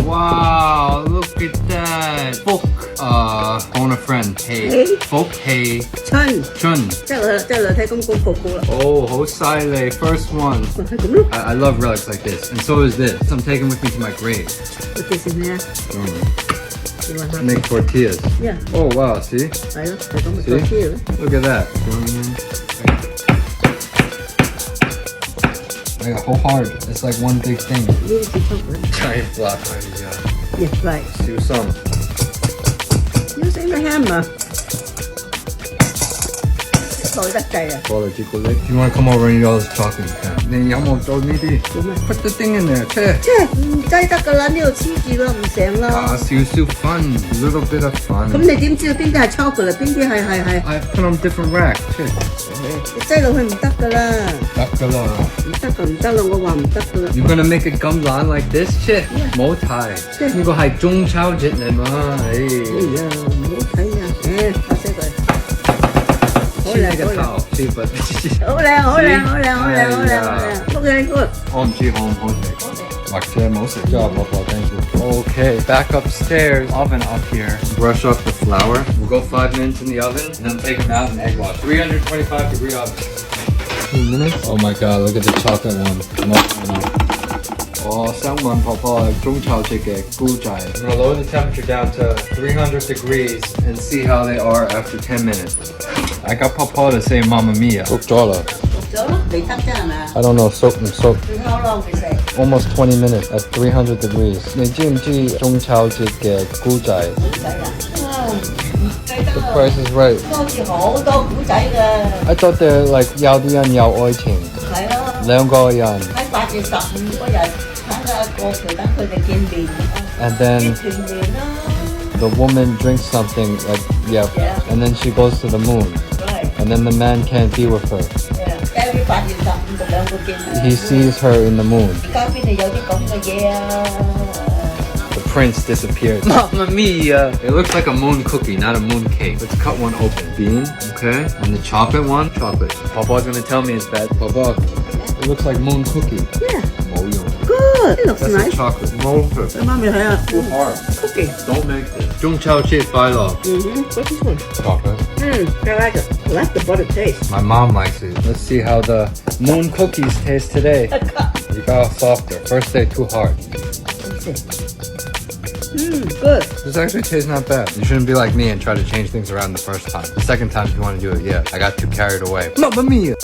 Wow, look at that. Folk, phone a friend. Hey. Folk, hey. Chun. Chun. 即係睇咁高啦。 Oh,好犀利. First one. 係咁咯。I love relics like this. And so is this. I'm taking with me to my grave. 嗰啲係咩啊？ Make tortillas. Yeah. Oh, wow, see? 係咯，係咁嘅 tortilla 咯。 Look at that. Like, how hard? It's like one big thing. 呢啲係 chocolate. Giant block. Yeah, right. Let's do some. Using the hammer. 耐得滯啊！ If you want to come over and eat all this chocolate, you can. 你有冇做呢啲？ 做咩？ Put the thing in there, 切。唔擠得㗎啦，呢度黐住啦，唔成啦。少少 fun, little bit of fun. 咁你點知道邊啲係 chocolate，邊啲係？ I put on different rack, 切。你擠落去唔得㗎啦，得㗎啦。唔得㗎，唔得啦，我話唔得㗎啦。 You're gonna make a gum line like this, 切？冇睇。呢個係中秋節嚟嘛？哎呀，唔好睇啊！打死佢。 好靚，OK good。 我唔知好唔好食，或者冇食咗，婆婆 thank you. Okay, back upstairs, oven up here. Brush up the flour. We'll go 5 minutes in the oven and then take them out and egg wash. 325-degree oven. 2 minutes? Oh my god, look at the chocolate one. Oh, 想問婆婆中秋節嘅菇仔. I'm gonna lower the temperature down to 300 degrees and see how they are after 10 minutes. I got Papa to say Mamma Mia. Cook Jola. I don't know, soak. How long is it? Almost 20 minutes at 300 degrees. 你知唔知中秋節嘅菇仔? The price is right. 多似好多古仔㗎。 I thought they're like 有啲人有愛情。係咯。兩個人。喺8月15嗰日請咗一個陪等佢哋見面。And then the woman drinks something like yeah. And then she goes to the moon. Right. And then the man can't be with her. Yeah. Every 8月15就兩個見面。He sees her in the moon. 而家邊度有啲咁嘅嘢啊？ The prince disappeared. Mamma mia! It looks like a moon cookie, not a moon cake. Let's cut one open. Bean, okay. And the chocolate one, chocolate. Papa's gonna tell me it's bad. Papa, it looks like moon cookie. Yeah. Oh, yo. Good. It looks That's nice. a chocolate. No, Mommy, too hard. Cookie. Don't make this. Jung Chao Chi Philo. What's this one? Chocolate. I like it. I like the butter taste. My mom likes it. Let's see how the moon cookies taste today. You got softer. First day too hard. Good. This actually tastes not bad. You shouldn't be like me and try to change things around the first time. The second time if you want to do it, yeah. I got too carried away. Mamma mia!